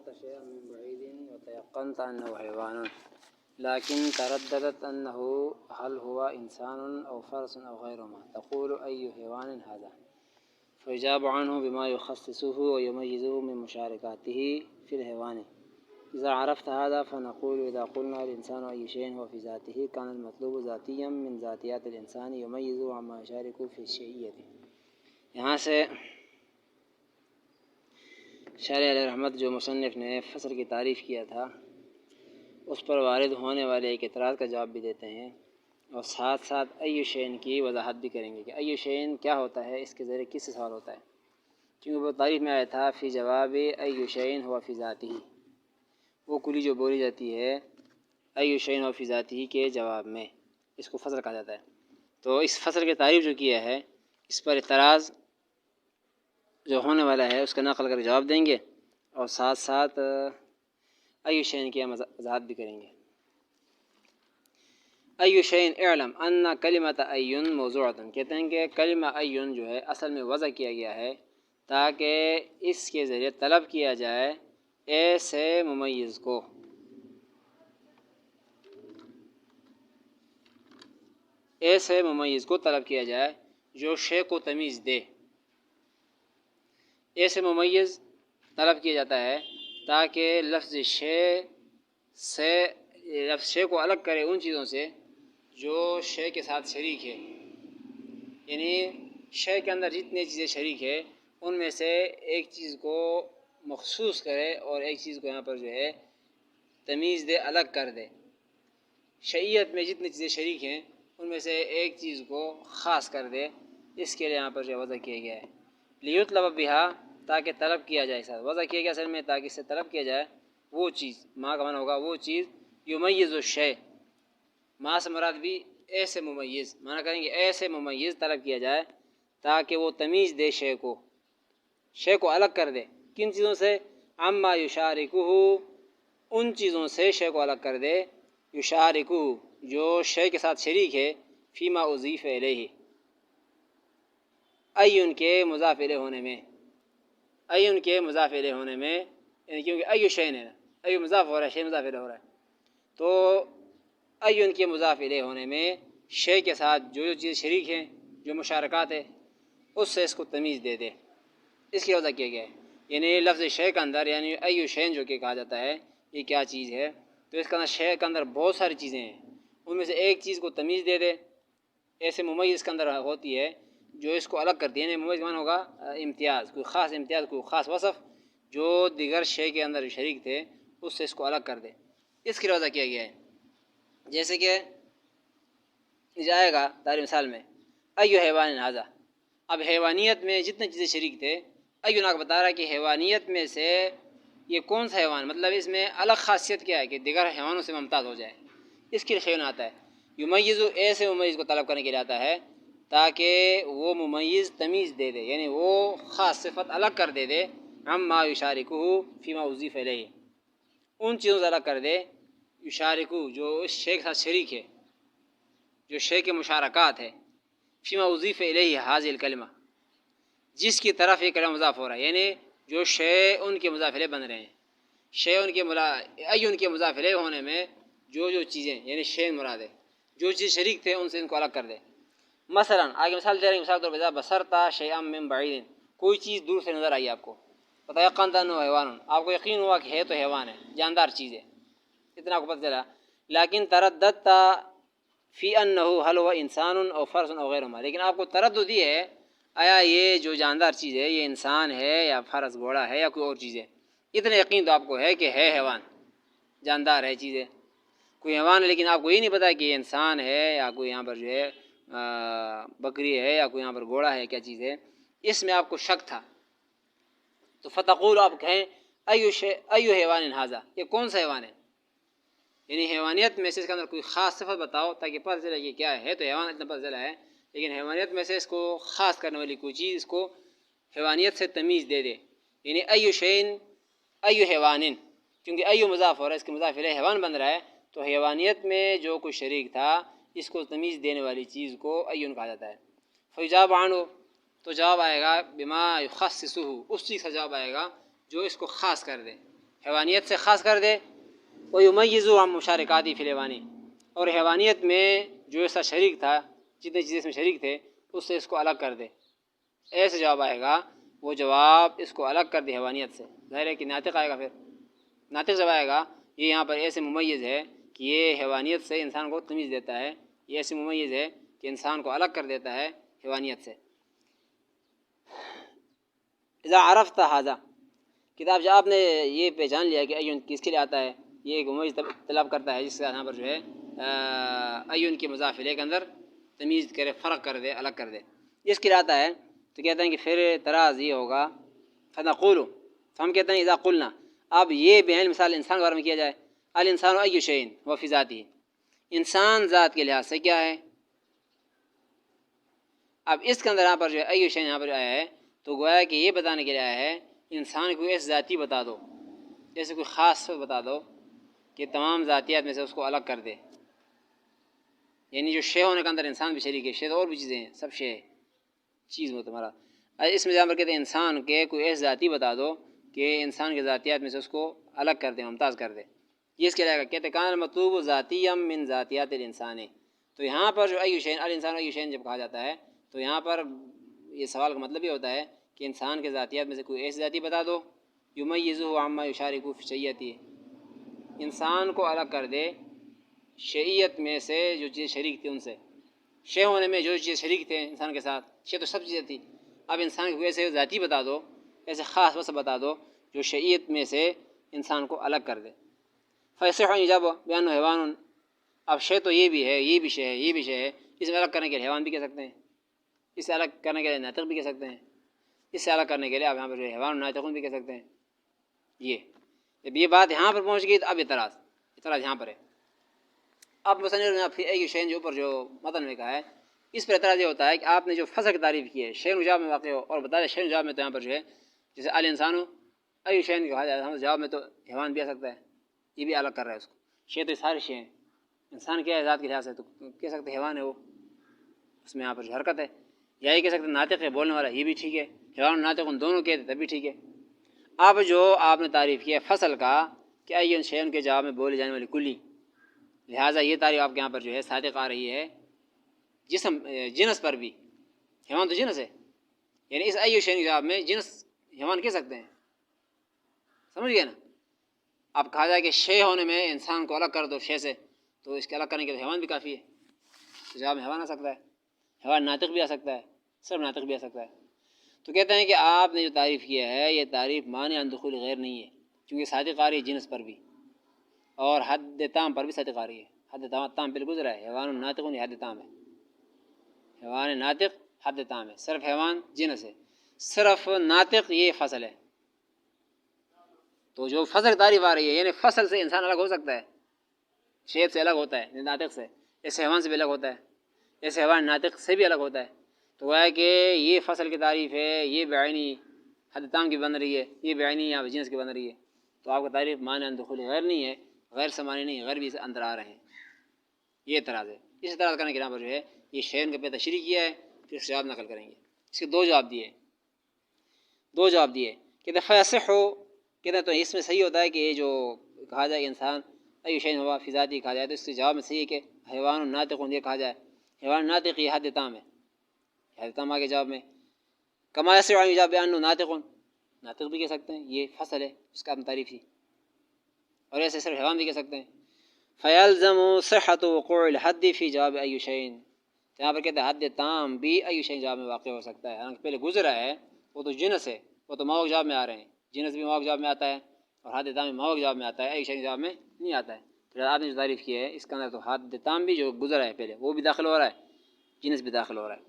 أبصرت شيئا من بعيد وتيقنت أنه حيوان لكن ترددت أنه هل هو إنسان أو فرس أو غيرهما تقول أي حيوان هذا؟ فيجاب عنه بما يخصصه ويميزه من مشاركاته في الحيوان. إذا عرفت هذا فنقول إذا قلنا الإنسان أي شيء هو في ذاته كان المطلوب ذاتيا من ذاتيات الإنسان يميزه عما يشارك في الشيئية. یہاں سے شارح علیہ رحمت جو مصنف نے فصل کی تعریف کیا تھا اس پر وارد ہونے والے ایک اعتراض کا جواب بھی دیتے ہیں اور ساتھ ساتھ ایو شین کی وضاحت بھی کریں گے کہ ایو شین کیا ہوتا ہے، اس کے ذریعے کس سے سوال ہوتا ہے، کیونکہ وہ تعریف میں آیا تھا فی جواب ایو شین ہوا فی ذاتی، وہ کلی جو بولی جاتی ہے ایو شین ہوا فی ذاتی کے جواب میں، اس کو فصل کہا جاتا ہے۔ تو اس فصل کی تعریف جو کیا ہے اس پر اعتراض جو ہونے والا ہے اس کا نقل کر جواب دیں گے اور ساتھ ساتھ ایو شین کی وضاحت بھی کریں گے۔ ایو شین اعلم ان کلمۃ ایون موضوعۃ، کہتے ہیں کہ کلمہ ایون جو ہے اصل میں وضع کیا گیا ہے تاکہ اس کے ذریعے طلب کیا جائے ایسے ممیز کو، ایسے ممیز کو طلب کیا جائے جو شے کو تمیز دے۔ ایسے ممیز طلب کیا جاتا ہے تاکہ لفظ شے کو الگ کرے ان چیزوں سے جو شے کے ساتھ شریک ہے، یعنی شے کے اندر جتنی چیزیں شریک ہے ان میں سے ایک چیز کو مخصوص کرے اور ایک چیز کو یہاں پر جو ہے تمیز دے، الگ کر دے۔ شیعیت میں جتنی چیزیں شریک ہیں ان میں سے ایک چیز کو خاص کر دے، اس کے لیے یہاں پر جو وضع کیا گیا ہے۔ لیطلب بہا، تاکہ طلب کیا جائے، ساتھ وضع کیا گیا اصل میں تاکہ اس سے طلب کیا جائے وہ چیز، ماں کا معنی ہوگا وہ چیز، یمیز الشیء، ماں سے مراد بھی ایسے ممیز، معنی کریں گے ایسے ممیز طلب کیا جائے تاکہ وہ تمیز دے شے کو الگ کر دے، کن چیزوں سے؟ عما یشارکہ، ان چیزوں سے شے کو الگ کر دے، یشارکہ جو شے کے ساتھ شریک ہے، فیما اضیف الیہ، ایون کے مضاف الیہ ہونے میں، ایون کے مضاف الیہ ہونے میں، یعنی کیونکہ ایو شین ہے، ایو مضاف ہو رہا ہے، شے مضاف الیہ ہو رہا ہے، تو ایون کے مضاف الیہ ہونے میں شے کے ساتھ جو چیز شریک ہیں، جو مشارکات ہے، اس سے اس کو تمیز دے دے، اس کی وضع کیا گیا ہے۔ یعنی لفظ شے کے اندر، یعنی ایو شین جو کہ کہا جاتا ہے یہ کیا چیز ہے، تو اس کے اندر شے کے اندر بہت ساری چیزیں ہیں، ان میں سے ایک چیز کو تمیز دے دے، ایسے ممیز کے اندر ہوتی ہے جو اس کو الگ کرتی ہے، یعنی ممیز معنی ہوگا امتیاز، کوئی خاص امتیاز، کوئی خاص وصف جو دیگر شے کے اندر شریک تھے اس سے اس کو الگ کر دے، اس کی وضع کیا گیا ہے۔ جیسے کہ جائے گا تعریف مثال میں ایو حیوان ھذا، اب حیوانیت میں جتنے چیزیں شریک تھے، ایو ناک بتا رہا ہے کہ حیوانیت میں سے یہ کون سا حیوان، مطلب اس میں الگ خاصیت کیا ہے کہ دیگر حیوانوں سے ممتاز ہو جائے، اس کے لیے شیون آتا ہے۔ یمیز، ایسے ممیز کو طلب کرنے کے لیے آتا ہے تاکہ وہ ممیز تمیز دے دے، یعنی وہ خاص صفت الگ کر دے دے، عما یشارکہ فیما اضیف الیہ، ان چیزوں سے الگ کر دے، یشارکہ جو اس شے کے ساتھ شریک ہے، جو شے کے مشارکات ہے، فیما اضیف الیہ ھذہ الکلمہ، جس کی طرف یہ کلمہ مضاف ہو رہا ہے، یعنی جو شے ان کے مضاف الیہ بن رہے ہیں، شے ان کے ایون کے مضاف الیہ ہونے میں جو چیزیں، یعنی شے مراد ہے، جو چیز شریک تھے ان سے ان کو الگ کر دے۔ مثلا آگے مثال دے رہے ہیں، مثال طور پر بصرت شیئا من بعید، کوئی چیز دور سے نظر آئی آپ کو، فتیقنت انہ حیوان، آپ کو یقین ہوا کہ ہے تو حیوان ہے، جاندار چیز ہے، اتنا آپ کو پتہ چلا، لیکن ترددت فی انہ هل هو انسان او فرس او غیرہما، لیکن آپ کو تردد یہ ہے آیا یہ جو جاندار چیز ہے یہ انسان ہے یا فرس گھوڑا ہے یا کوئی اور چیز ہے، اتنا یقین تو آپ کو ہے کہ ہے حیوان، جاندار ہے، چیز ہے، کوئی حیوان ہے، لیکن آپ کو یہ نہیں پتا کہ یہ انسان ہے یا کوئی یہاں پر جو ہے بکری ہے یا کوئی یہاں پر گھوڑا ہے، کیا چیز ہے، اس میں آپ کو شک تھا، تو فتقول، آپ کہیں ایو حیوان ھذا، یہ کون سا حیوان ہے، یعنی حیوانیت میں سے اس کے اندر کوئی خاص صفت بتاؤ تاکہ پتہ چلے کہ کیا ہے، تو حیوان اتنا پتہ چلا ہے، لیکن حیوانیت میں سے اس کو خاص کرنے والی کوئی چیز اس کو حیوانیت سے تمیز دے دے، یعنی ایو شین ایو حیوان، کیونکہ ایو مضاف ہو رہا ہے، اس کے مضاف الیہ حیوان بن رہا ہے، تو حیوانیت میں جو کوئی شریک تھا اس کو تمیز دینے والی چیز کو ایون کہا جاتا ہے۔ فیجاب عنہ، تو جواب آئے گا بما یخصصہ، اس چیز کا جواب آئے گا جو اس کو خاص کر دے، حیوانیت سے خاص کر دے، وَيُمَيِّزُ عَن مُشَارِكَاتِ فِي الْحَيْوَانِ، اور حیوانیت میں جو ایسا شریک تھا، جتنے چیزیں اس میں شریک تھے اس سے اس کو الگ کر دے. ایسے جواب آئے گا، وہ جواب اس کو الگ کر دے حیوانیت سے. ظاہر ہے کہ ناطق آئے گا، پھر ناطق جب آئے گا یہ یہاں پر ایسے ممیز ہے کہ یہ حیوانیت سے انسان کو تمیز دیتا ہے، یہ ایسے ممیز ہے کہ انسان کو الگ کر دیتا ہے حیوانیت سے. اذا عرفت هذا، کتاب جب آپ نے یہ پہچان لیا کہ ایون کس کے لیے آتا ہے، یہ ایک ممیز طلب کرتا ہے جس سے یہاں پر جو ہے ایون کے مضاف الیہ کے اندر تمیز کرے، فرق کر دے، الگ کر دے، اس کے لیے آتا ہے. تو کہتے ہیں کہ پھر تراز یہ ہوگا فنقول، ہم کہتے ہیں اذا قلنا، اب یہ بیان مثال انسان کے بارے میں کیا جائے، الانسان ای شیء وفی ذاتی، انسان ذات کے لحاظ سے کیا ہے. اب اس کے اندر یہاں پر جو ہے ای شیء یہاں پر آیا ہے تو گویا کہ یہ بتانے کے لیے آیا ہے انسان کو ایسی ذاتی بتا دو، جیسے کوئی خاص بتا دو کہ تمام ذاتیات میں سے اس کو الگ کر دے. یعنی جو شے ہونے کے اندر انسان بھی شریک ہے، شے اور بھی چیزیں ہیں، سب شے چیز ہو تمہارا. اس میں جہاں پر کہتے ہیں انسان کے کوئی ایسی ذاتی بتا دو کہ انسان کے ذاتیات میں سے اس کو الگ کر دے، ممتاز کر دے. یہ اس کے لئے کہتے ہیں کان المطلوب ذاتیا من ذاتیات الانسان. تو یہاں پر جو ای شیء، الانسان ای شیء جب کہا جاتا ہے تو یہاں پر یہ سوال کا مطلب یہ ہوتا ہے کہ انسان کے ذاتیات میں سے کوئی ایسی ذاتی بتا دو یمیزہ عما یشارک فی شیئتی، انسان کو الگ کر دے شیعیت میں سے جو چیز شریک تھی ان سے. شے ہونے میں جو چیز شریک تھے انسان کے ساتھ، شے تو سب چیزیں تھی، اب انسان کو ایسے ذاتی بتا دو، ایسے خاص وصف بتا دو جو شیعیت میں سے انسان کو الگ کر دے. فیصح ایجاب بیان حیوان، اب شے تو یہ بھی ہے، یہ بھی شے ہے، یہ بھی شے ہے، اس میں الگ کرنے کے لیے حیوان بھی کہہ سکتے ہیں، اس سے الگ کرنے کے لیے ناطق بھی کہہ سکتے ہیں، اس سے الگ کرنے کے لیے اب یہاں پر حیوان ناطقون بھی کہہ سکتے ہیں. یہ جب یہ بات یہاں پر پہنچ گئی تو اب اعتراض یہاں پر ہے. اب مصنف نے پھر ایک شے جو اوپر جو متن میں کہا ہے اس پر اعتراض یہ ہوتا ہے کہ آپ نے جو فصل کی تعریف کی ہے شے جواب میں واقع ہو اور بتایا شے جواب میں تو یہاں پر جو ہے جیسے الانسان ہو ای شے کہا جائے ہم جواب میں تو حیوان بھی آ سکتا ہے، یہ بھی الگ کر رہا ہے اس کو. شے تو سارے شے ہیں، انسان کیا ہے ذات کے لحاظ سے تو کہہ سکتے حیوان ہے، وہ اس میں یہاں پر جو حرکت ہے. یا یہ کہہ سکتے ناطق ہے بولنے والا، یہ بھی ٹھیک ہے، حیوان ناطق ان دونوں کہتے تب بھی ٹھیک ہے. اب جو آپ نے تعریف کیا فصل کا کہ ای شے کے جواب میں بولے جانے والی کلی، لہٰذا یہ تعریف آپ کے یہاں پر جو ہے صادق آ رہی ہے جسم جنس پر بھی. حیوان تو جنس ہے، یعنی اس ای شے کے جواب میں جنس حیوان کہہ سکتے ہیں، سمجھ گئے نا. اب کہا جائے کہ شے ہونے میں انسان کو الگ کر دو شے سے، تو اس کے الگ کرنے کے لیے حیوان بھی کافی ہے، تو جواب میں حیوان آ سکتا ہے، حیوان ناطق بھی آ سکتا ہے، صرف ناطق بھی آ سکتا ہے. تو کہتے ہیں کہ آپ نے جو تعریف کیا ہے یہ تعریف مانع عن دخول غیر نہیں ہے، کیونکہ صادق آ رہی ہے جنس پر بھی اور حد تام پر بھی صادق آ رہی ہے. حد تام پہ گزرا ہے، حیوان ناطق نہیں، حد تام ہے، حیوان ناطق حد تام ہے، صرف حیوان جنس ہے، صرف ناطق یہ فصل ہے. تو جو فصل تعریف آ رہی ہے یعنی فصل سے انسان الگ ہو سکتا ہے، شیب سے الگ ہوتا ہے ناطق سے، ایسے حیوان سے بھی الگ ہوتا ہے، ایسے حیوان ناطق سے بھی الگ ہوتا ہے. تو وہ ہے کہ یہ فصل کی تعریف ہے، یہ بعینی حد تام کی بن رہی ہے، یہ بعینی یا جنس کی بن رہی ہے. تو آپ کا تعریف مانع عن دخول غیر نہیں ہے، غیر سے معنی نہیں، غیر بھی سے اندر آ رہے ہیں. یہ اعتراض ہے. اس اعتراض کرنے کے یہاں پر جو ہے یہ شین کا پہ تشریح کیا ہے، پھر اس جواب نقل کریں گے. اس کے دو جواب دیے کہ فیصح ہو، کہتے ہیں تو اس میں صحیح ہوتا ہے کہ یہ جو کہا جائے انسان ای شین ہوا فی ذاتی کہا جائے تو اس کے جواب میں صحیح ہے کہ حیوان ناطق یہ کہا جائے، حیوان ناطق یہ حد تام ہے، حد تام آگے جواب میں کما یصح عن جواب بان ناطق، ناطق بھی کہہ سکتے ہیں یہ فصل ہے اس کا ہم تعریف ہی، اور ایسے صرف حیوان بھی کہہ سکتے ہیں. فیلزم صحت وقوع الحد فی جواب ای شین، یہاں پر کہتے ہیں حد تام بھی ای شین جواب میں واقع ہو سکتا ہے. حالانکہ پہلے گزرا ہے وہ تو جنس ہے، وہ تو موقع جواب میں آ رہے ہیں، جنس بھی موقع جواب میں آتا ہے اور حد تام بھی موقع جواب میں آتا ہے، ای شین جواب میں نہیں آتا ہے. پھر آپ نے جو تعریف کی ہے اس کے اندر تو حد تام بھی جو گزرا ہے پہلے وہ بھی داخل ہو رہا ہے، جنس بھی داخل ہو رہا ہے.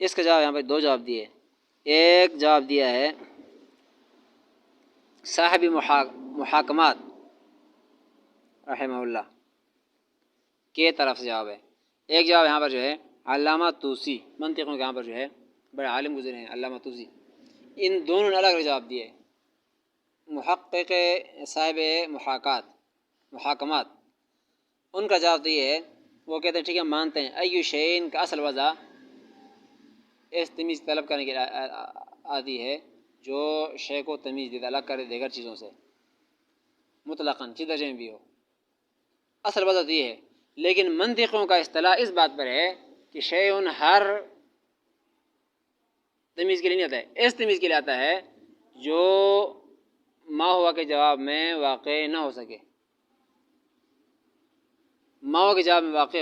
اس کا جواب یہاں پہ دو جواب دیے. ایک جواب دیا ہے صاحب محاکمات رحمہ اللہ کے طرف سے جواب ہے. ایک جواب یہاں پر جو ہے علامہ طوسی، منطقوں کے یہاں پر جو ہے بڑے عالم گزرے ہیں علامہ طوسی، ان دونوں نے الگ الگ جواب دیے. محقق صاحب محاکمات ان کا جواب تو یہ ہے، وہ کہتے ہیں ٹھیک ہے مانتے ہیں ای شین کا اصل وضع اس تمیز طلب کرنے کے آتی ہے جو شے کو تمیز دے الگ کر دیگر چیزوں سے. مطلقاً جس درجے میں بھی ہو، اصل وضع یہ ہے۔ لیکن منطقوں کا اصطلاح اس بات پر ہے کہ شیء ہر تمیز کے لیے نہیں آتا ہے، اس تمیز کے لیے آتا ہے جو ما ہوا کے جواب میں واقع نہ ہو سکے، ما ہوا کے جواب میں واقع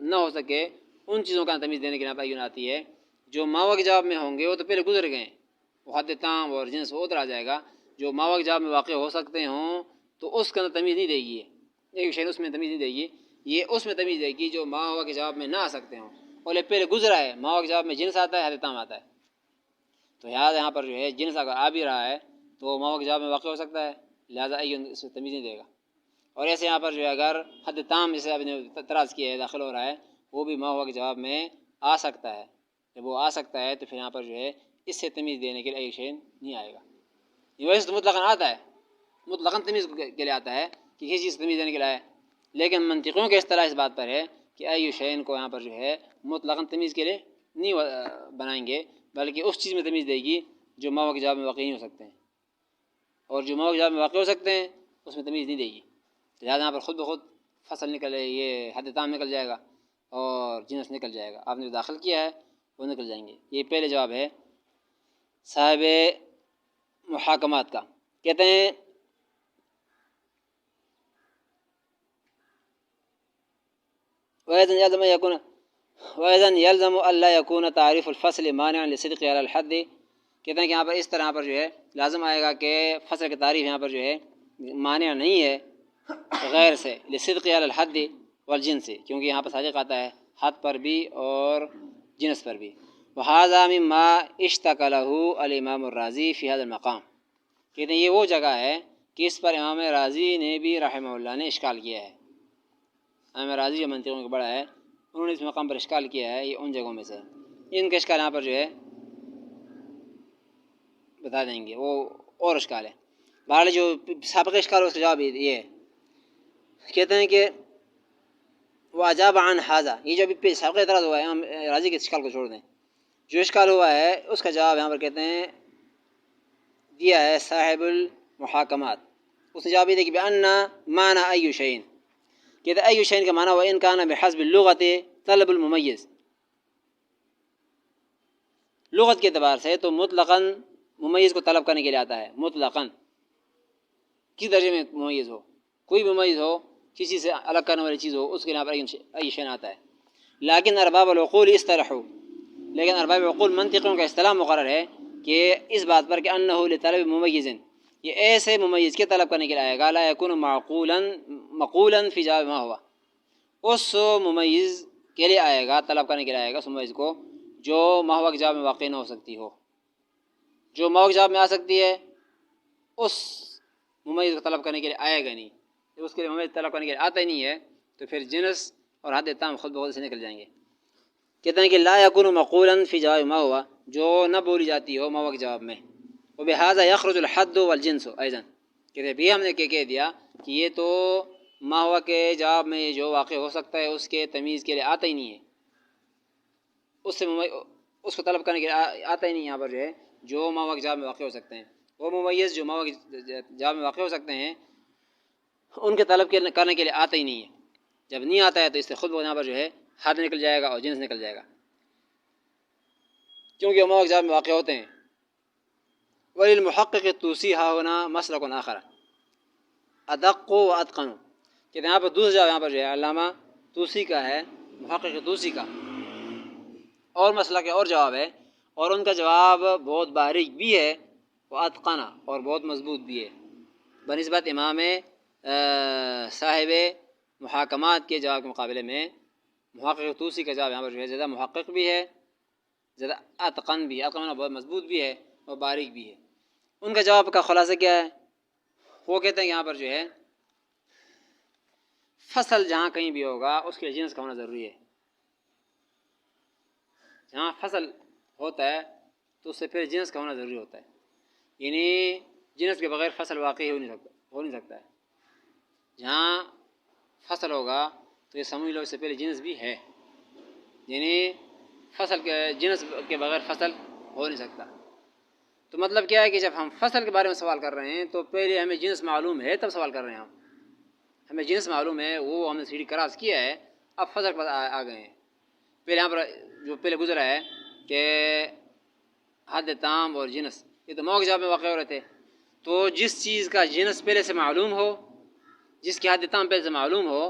نہ ہو سکے ان چیزوں کا تمیز دینے کے لیے ایون آتی ہے۔ جو ما ہوا کے جواب میں ہوں گے وہ تو پہلے گزر گئے ہیں، وہ حد تام اور جنس وہ اتر آ جائے گا۔ جو ما ہوا کے جواب میں واقع ہو سکتے ہوں تو اس کا تمیز نہیں دے گی، ایک شے اس میں تمیز نہیں دے گی، یہ اس میں تمیز دے گی جو ما ہوا کے جواب میں نہ آ سکتے ہوں، اور پہلے گزرا ہے۔ ما ہوا کے جواب میں جنس آتا ہے، حد تام آتا ہے، تو لہٰذا یہاں پر جو ہے جنس اگر آ بھی رہا ہے تو ما ہوا کے جواب میں واقع ہو سکتا ہے، لہٰذا اس سے تمیز نہیں دے گا۔ اور ایسے یہاں پر جو ہے اگر حد تام جسے آپ نے اعتراض کیا ہے داخل ہو رہا ہے، وہ بھی ما ہوا کے جواب میں آ سکتا ہے، جب وہ آ سکتا ہے تو پھر یہاں پر جو ہے اس سے تمیز دینے کے لیے ایک شے نہیں آئے گا۔ یہ ویسے تو مطلقاً آتا ہے، مطلقاً تمیز کے لیے آتا ہے کہ کسی چیز سے تمیز دینے کے لیے آئے، لیکن منطقوں کے اصطلاح اس بات پر ہے کہ ای شین کو یہاں پر جو ہے مطلقاً تمیز کے لیے نہیں بنائیں گے، بلکہ اس چیز میں تمیز دے گی جو ما ہوا کے جواب میں واقع نہیں ہو سکتے ہیں، اور جو ما ہوا کے جواب میں واقع ہو سکتے ہیں اس میں تمیز نہیں دے گی، لہٰذا یہاں پر خود بخود فصل نکلے، یہ حد تام نکل جائے گا اور جنس نکل جائے گا، آپ نے جو داخل کیا ہے وہ نکل جائیں گے۔ یہ پہلے جواب ہے صاحب محاکمات کا، کہتے ہیں وَإِذًا يَلْزَمُ أَلَّا يَكُونَ تَعْرِيفُ الْفَصْلِ مَانِعًا لِصِدْقِ عَلَى الْحَدِّ، کہتے ہیں کہ یہاں پر اس طرح پر جو ہے لازم آئے گا کہ فصل کی تعریف یہاں پر جو ہے مانع نہیں ہے غیر سے، لصدق علی الحد والجنس، کیونکہ یہاں پر صادق آتا ہے حد پر بھی اور جنس پر بھی۔ وَهَذَا مِمَّا اشْتَكَ لَهُ الْإِمَامُ الرَّازِي فِي هَذَا الْمَقَامِ، کہتے ہیں یہ وہ جگہ ہے کہ اس پر امام رازی نے بھی رحمہ اللہ نے اشکال کیا ہے۔ امام رازی جو منطقوں کا بڑا ہے، انہوں نے اس مقام پر اشکال کیا ہے، یہ ان جگہوں میں سے ان کا اشکال یہاں پر جو ہے بتا دیں گے، وہ اور اشکال ہے۔ بہرحال جو سابق اشکال ہے اس کا جواب یہ ہے، کہتے ہیں کہ واجاب عن حاضہ، یہ جو ابھی سابق اعتراض ہوا ہے امام راضی کے اشکال کو چھوڑ دیں، جو اشکال ہوا ہے اس کا جواب یہاں پر کہتے ہیں دیا ہے صاحب المحاکمات، اس نے جواب یہ دیا کہ بأن معنی ای شیء، کہتے ہیں ای شیء کا معنی وان کان بحسب اللغت طلب الممیز، لغت کے اعتبار سے تو مطلقاً ممیز کو طلب کرنے کے لیے آتا ہے، مطلقاً کس درجے میں ممیز ہو، کوئی بھی ممیز ہو، کسی سے الگ کرنے والی چیز ہو، اس کے لیے ای شیء آتا ہے۔ لیکن ارباب العقول اصطلحوا، لیکن ارباب العقول منطقوں کا اصطلاح مقرر ہے کہ اس بات پر کہ انہ لطلب ممیز، یہ ایسے ممیز کے طلب کرنے کے لیے آئے گا لا یکون مقولا فی جواب ما ہوا، اس ممیز کے لیے آئے گا، طلب کرنے کے لیے آئے گا اس ممیز کو جو ما ہوا کے جواب میں واقع نہ ہو سکتی ہو، جو ما ہوا کے جواب میں آ سکتی ہے اس ممیز کو طلب کرنے کے لیے آئے گا نہیں، جب اس کے لیے ممیز طلب کرنے کے لیے آتا ہی نہیں ہے تو پھر جنس اور حد تام خود بخود سے نکل جائیں گے۔ کہتے ہیں کہ لا یکون مقولا فی جواب ما ہوا، جو نہ بولی جاتی ہو ما ہوا کے جواب میں، وبہذا یخرج الحد والجنس ایضا، کہتے ہیں بھی ہم نے کہہ دیا کہ یہ تو ما ہوا کے جواب میں جو واقع ہو سکتا ہے اس کے تمیز کے لیے آتا ہی نہیں ہے، اس کو طلب کرنے کے لیے آتا ہی نہیں، یہاں پر جو ہے جو ما ہوا کے جواب میں واقع ہو سکتے ہیں، وہ ممیز جو ما ہوا کے جواب میں واقع ہو سکتے ہیں ان کے طلب کرنے کے لیے آتا ہی نہیں ہے، جب نہیں آتا ہے تو اس سے خود یہاں پر جو ہے حد نکل جائے گا اور جنس نکل جائے گا، کیونکہ وہ ما ہوا کے جواب میں واقع ہوتے ہیں۔ وللمحقق الطوسی ها هنا مسلک آخر ادق و اتقن، کہ یہاں پر دوسرا جواب یہاں پر جو ہے علامہ طوسی کا ہے، محقق طوسی کا اور مسلک اور جواب ہے، اور ان کا جواب بہت باریک بھی ہے، وہ اتقنا اور بہت مضبوط بھی ہے بنسبت امام صاحب محاکمات کے جواب کے مقابلے میں۔ محقق طوسی کا جواب یہاں پر جو ہے زیادہ محقق بھی ہے، زیادہ اتقن بھی ہے، اتقن بہت مضبوط بھی ہے اور باریک بھی ہے۔ ان کا جواب کا خلاصہ کیا ہے؟ وہ کہتے ہیں کہ یہاں پر جو ہے فصل جہاں کہیں بھی ہوگا اس کے جنس کا ہونا ضروری ہے، جہاں فصل ہوتا ہے تو اس سے پھر جنس کا ہونا ضروری ہوتا ہے، یعنی جنس کے بغیر فصل واقعی ہو نہیں سکتا ہے، جہاں فصل ہوگا تو یہ سمجھ لو اس سے پہلے جنس بھی ہے، یعنی فصل کے جنس کے بغیر فصل ہو نہیں سکتا، تو مطلب کیا ہے کہ جب ہم فصل کے بارے میں سوال کر رہے ہیں تو پہلے ہمیں جنس معلوم ہے تب سوال کر رہے ہیں ہمیں جنس معلوم ہے، وہ ہم نے سیڑھی کراس کیا ہے، اب فصل کے بعد آ گئے ہیں۔ پہلے یہاں پر جو پہلے گزرا ہے کہ حد تام اور جنس، یہ تو موقع جواب میں واقع ہو رہے تھے، تو جس چیز کا جنس پہلے سے معلوم ہو، جس کی حد تام پہلے سے معلوم ہو،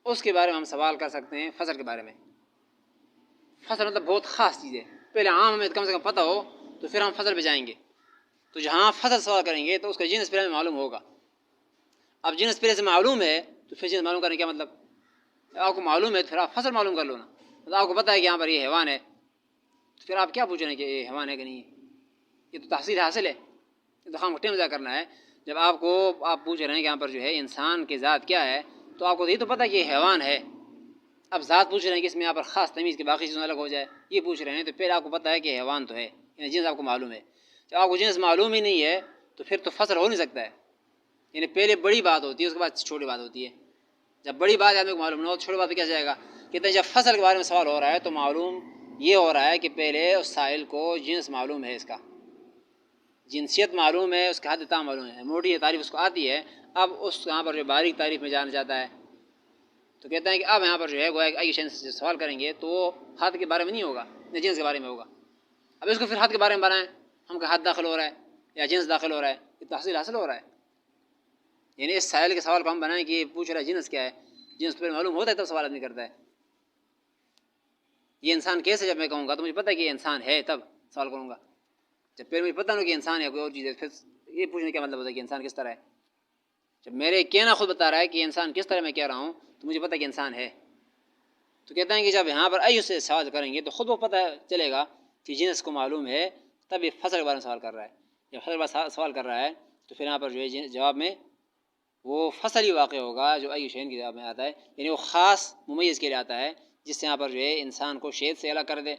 اس کے بارے میں ہم سوال کر سکتے ہیں فصل کے بارے میں۔ فصل مطلب بہت خاص چیز ہے، پہلے عام ہمیں کم سے کم پتہ ہو تو پھر ہم فصل پہ جائیں گے، تو جہاں فصل سوال کریں گے تو اس کا جنس پہلے معلوم ہوگا۔ اب جنس پہلے سے معلوم ہے تو پھر جنس معلوم کرنے کیا مطلب؟ آپ کو معلوم ہے تو پھر آپ فصل معلوم کر لو نا۔ مطلب آپ کو پتہ ہے کہ یہاں پر یہ حیوان ہے، تو پھر آپ کیا پوچھ رہے ہیں کہ یہ حیوان ہے کہ نہیں ہے؟ یہ تو تحصیل حاصل ہے، یہ تو ہم کو ٹائم ضائع کرنا ہے۔ جب آپ پوچھ رہے ہیں کہ یہاں پر جو ہے انسان کی ذات کیا ہے، تو آپ کو یہ تو پتہ ہے کہ یہ حیوان ہے۔ اب ذات پوچھ رہے ہیں کہ اس میں یہاں پر خاص تمیز کے باقی چیزوں الگ ہو جائے، یہ پوچھ رہے ہیں، تو پھر آپ کو پتہ ہے کہ حیوان تو ہے، یعنی جنس آپ کو معلوم ہے۔ جب آپ کو جنس معلوم ہی نہیں ہے تو پھر تو فصل ہو نہیں سکتا ہے، یعنی پہلے بڑی بات ہوتی ہے اس کے بعد چھوٹی بات ہوتی ہے۔ جب بڑی بات آدمی کو معلوم نہ ہو تو چھوٹی بات پہ کیا جائے گا؟ کہتے ہیں جب فصل کے بارے میں سوال ہو رہا ہے تو معلوم یہ ہو رہا ہے کہ پہلے اس سائل کو جنس معلوم ہے، اس کا جنسیت معلوم ہے، اس کا حد تام معلوم ہے، موٹی تعریف اس کو آتی ہے۔ اب اس یہاں پر جو باریک تعریف میں جانا چاہتا ہے تو کہتے ہیں کہ اب یہاں پر جو ہے گویا کہ ائی شین سے سوال کریں گے تو وہ حد کے بارے میں نہیں ہوگا، نہ جنس کے بارے میں ہوگا۔ اب اس کو پھر حد کے بارے میں بنائیں، ہم کا حد داخل ہو رہا ہے یا جنس داخل ہو رہا ہے، یہ تحصیل حاصل ہو رہا ہے۔ یعنی اس سائل کے سوال کو ہم بنائیں کہ یہ پوچھ رہا ہے جنس کیا ہے، جنس پہ معلوم ہوتا ہے تب سوال آدمی کرتا ہے۔ یہ انسان کیسے، جب میں کہوں گا تو مجھے پتہ ہے کہ یہ انسان ہے تب سوال کروں گا۔ جب پہلے مجھے پتہ نہ کہ انسان ہے کوئی اور چیز ہے، پھر یہ پوچھنے کا مطلب ہوتا ہے کہ انسان کس طرح ہے۔ جب میرے کہنا خود بتا رہا ہے کہ انسان کس طرح میں کہہ رہا ہوں تو مجھے پتہ ہے کہ انسان ہے۔ تو کہتے ہیں کہ جب یہاں پر ایو سے سوال کریں گے تو خود وہ پتہ چلے گا کہ جنس کو معلوم ہے، تب یہ فصل کے بارے میں سوال کر رہا ہے۔ جب فصل کے بارے میں سوال کر رہا ہے تو پھر یہاں پر جو ہے جواب میں وہ فصل ہی واقع ہوگا جو ایو شین کے جواب میں آتا ہے، یعنی وہ خاص ممیز کے لیے آتا ہے، جس سے یہاں پر جو ہے انسان کو شید سے الگ کر دے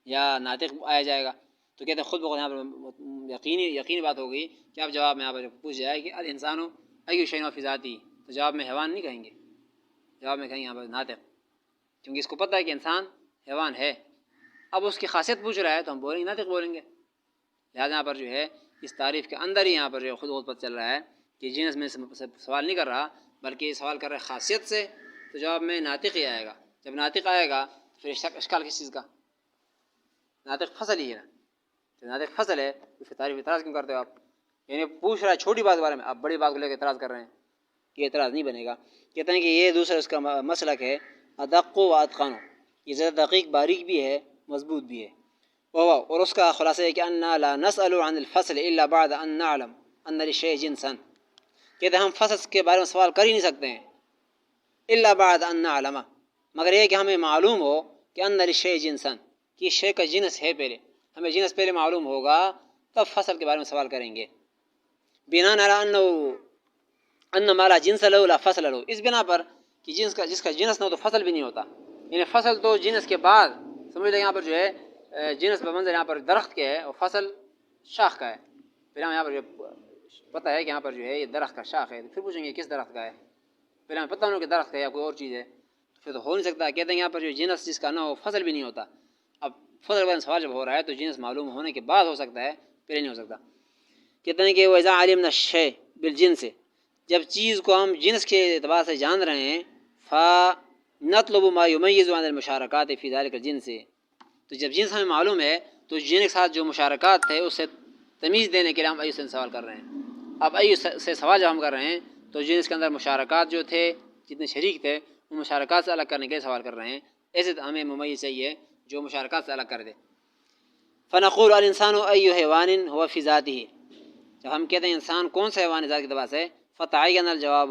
یا ناطق آیا جائے گا۔ تو کہتے ہیں خود بخود یہاں پر یقینی بات ہو گئی کہ اب جواب میں یہاں پر پوچھ جائے کہ الانسان ایو شین فی ذاتی، تو جواب میں حیوان نہیں کہیں گے، جواب میں کہیں یہاں پر ناطق، کیونکہ اس کو پتہ ہے کہ انسان حیوان ہے۔ اب اس کی خاصیت پوچھ رہا ہے تو ہم بولیں گے ناطق بولیں گے۔ لہٰذا یہاں پر جو ہے اس تعریف کے اندر ہی یہاں پر جو ہے خود پتہ چل رہا ہے کہ جنس میں سوال نہیں کر رہا بلکہ سوال کر رہا ہے خاصیت سے، تو جواب میں ناطق ہی آئے گا۔ جب ناطق آئے گا تو پھر اشکال کس چیز کا؟ ناطق فصل ہی ہے نا، جب ناطق فصل ہے تو پھر تعریف اعتراض کیوں کرتے ہو آپ؟ یعنی پوچھ رہا ہے چھوٹی بات کے بارے میں، آپ بڑی بات کو لے کے اعتراض کر رہے ہیں، یہ اعتراض نہیں بنے گا۔ کہتے ہیں کہ یہ دوسرا اس کا مسلک ہے ادق و اتقن، یہ زیادہ دقیق باریک بھی ہے مضبوط بھی ہے۔ اور اس کا خلاصہ ہے کہ انا لا نسأل عن الفصل الا بعد ان نعلم ان للشيء جنسا، کہتے ہیں ہم فصل کے بارے میں سوال کر ہی نہیں سکتے ہیں الا بعد ان نعلم، مگر یہ کہ ہمیں معلوم ہو کہ ان للشيء جنسا، کہ شے کا جنس ہے، پہلے ہمیں جنس پہلے معلوم ہوگا تب فصل کے بارے میں سوال کریں گے۔ بنا على ان ما لا جنس له لا فصل له، اس بنا پر کہ جس کا جنس نہ ہو تو فصل بھی نہیں ہوتا، یعنی فصل تو جنس کے بعد سمجھ لیں۔ یہاں پر جو ہے جنس بمنزل یہاں پر درخت کے ہے اور فصل شاخ کا ہے، پھر ہمیں یہاں پر جو پتہ ہے کہ یہاں پر جو ہے یہ درخت کا شاخ ہے، تو پھر پوچھیں گے کس درخت کا ہے، پھر ہمیں پتہ نہ ہو کہ درخت ہے یا کوئی اور چیز ہے، تو پھر تو ہو نہیں سکتا۔ کہتے ہیں یہاں پر جو جنس جس کا نہ ہو فصل بھی نہیں ہوتا۔ اب فصل کے بارے میں سوال جب ہو رہا ہے تو جنس معلوم ہونے کے بعد ہو سکتا ہے، پہلے نہیں ہو سکتا۔ کہتے ہیں کہ وَإِذَا عَلِمْنَا الشَّيْءَ بِالْجِنْسِ، جب چیز کو ہم جنس کے اعتبار سے جان رہے ہیں، فَنَطْلُبُ مَا يُمَيِّزُ عَنِ الْمُشَارَكَاتِ فِي ذَلِكَ الْجِنْسِ، تو جب جنس ہمیں معلوم ہے تو جن کے ساتھ جو مشارکات ہے اس سے تمیز دینے کے لیے ہم ایو سے سوال کر رہے ہیں۔ اب ایو سے سوال جب ہم کر رہے ہیں تو جنس کے اندر مشارکات جو تھے، جتنے شریک تھے، ان مشارکات سے الگ کرنے کے لیے سوال کر رہے ہیں۔ ایسے ہمیں ممیز چاہیے جو مشارکات سے الگ کر دے۔ فنقول الانسان ای حیوان هو فی ذاته، جب ہم کہتے ہیں انسان کون سا حیوان ذات کے اعتبار سے، فتعین الجواب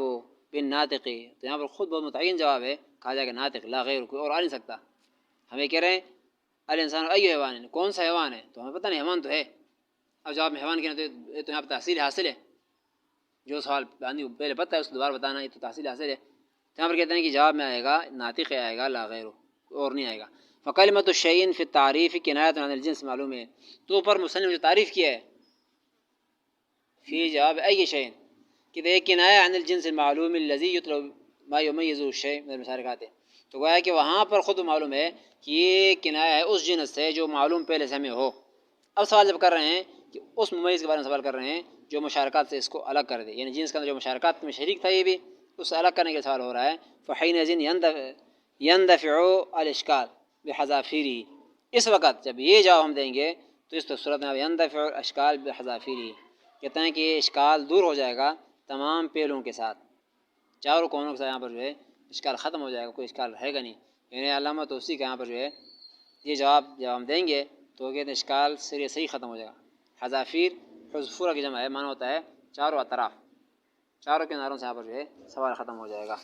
بالناطق، تو یہاں پر خود بہت متعین جواب ہے، کہا جائے گا ناطق، لا غیر، کوئی اور آ نہیں سکتا۔ ہمیں کہہ رہے ہیں الانسان ای حیوان، کون سا حیوان ہے، تو ہمیں پتہ نہیں، حیوان تو ہے۔ اب جواب میں حیوان کہنا تو یہاں پر تحصیل حاصل ہے، جو سوال پہلے پتہ ہے اس کو دوبارہ بتانا، یہ تو تحصیل حاصل ہے۔ تو یہاں پر کہتے ہیں کہ جواب میں آئے گا ناطق آئے گا، لا غیر، اور نہیں آئے گا۔ فکلمۃ الشیء فی التعریف کنایۃ عن الجنس، معلوم ہے تو اوپر مصنف جو تعریف کیا ہے فی جواب ای شیء، کہ یہ کنایہ عن الجنس المعلوم الذی یطلب ما یمیز الشیء من المشارکات، تو گویا کہ وہاں پر خود معلوم ہے کہ یہ کنایہ ہے اس جنس سے جو معلوم پہلے سے ہمیں ہو۔ اب سوال جب کر رہے ہیں اس ممیز کے بارے میں سوال کر رہے ہیں جو مشارکات سے اس کو الگ کر دے، یعنی جنس کے اندر جو مشارکات میں شریک تھا یہ بھی، اس سے الگ کرنے کے سوال ہو رہا ہے۔ فحینئذ يندفع الاشکال بحذافیرہ، اس وقت جب یہ جواب ہم دیں گے تو اس صورت میں يندفع الاشکال بحذافیرہ، کہتے ہیں کہ یہ اشکال دور ہو جائے گا تمام پہلوؤں کے ساتھ، چاروں کونوں کے ساتھ یہاں پر جو ہے اشکال ختم ہو جائے گا، کوئی اشکال رہے گا نہیں۔ یعنی علامہ توسی کا یہاں پر جو ہے یہ جواب جب ہم دیں گے تو کہتے ہیں اشکال سرے سے ہی ختم ہو جائے گا۔ حذافیر حذفورہ کی جمع ہے، معنی ہوتا ہے چاروں اطراف، چاروں کناروں سے یہاں پر جو ہے سوال ختم ہو جائے گا۔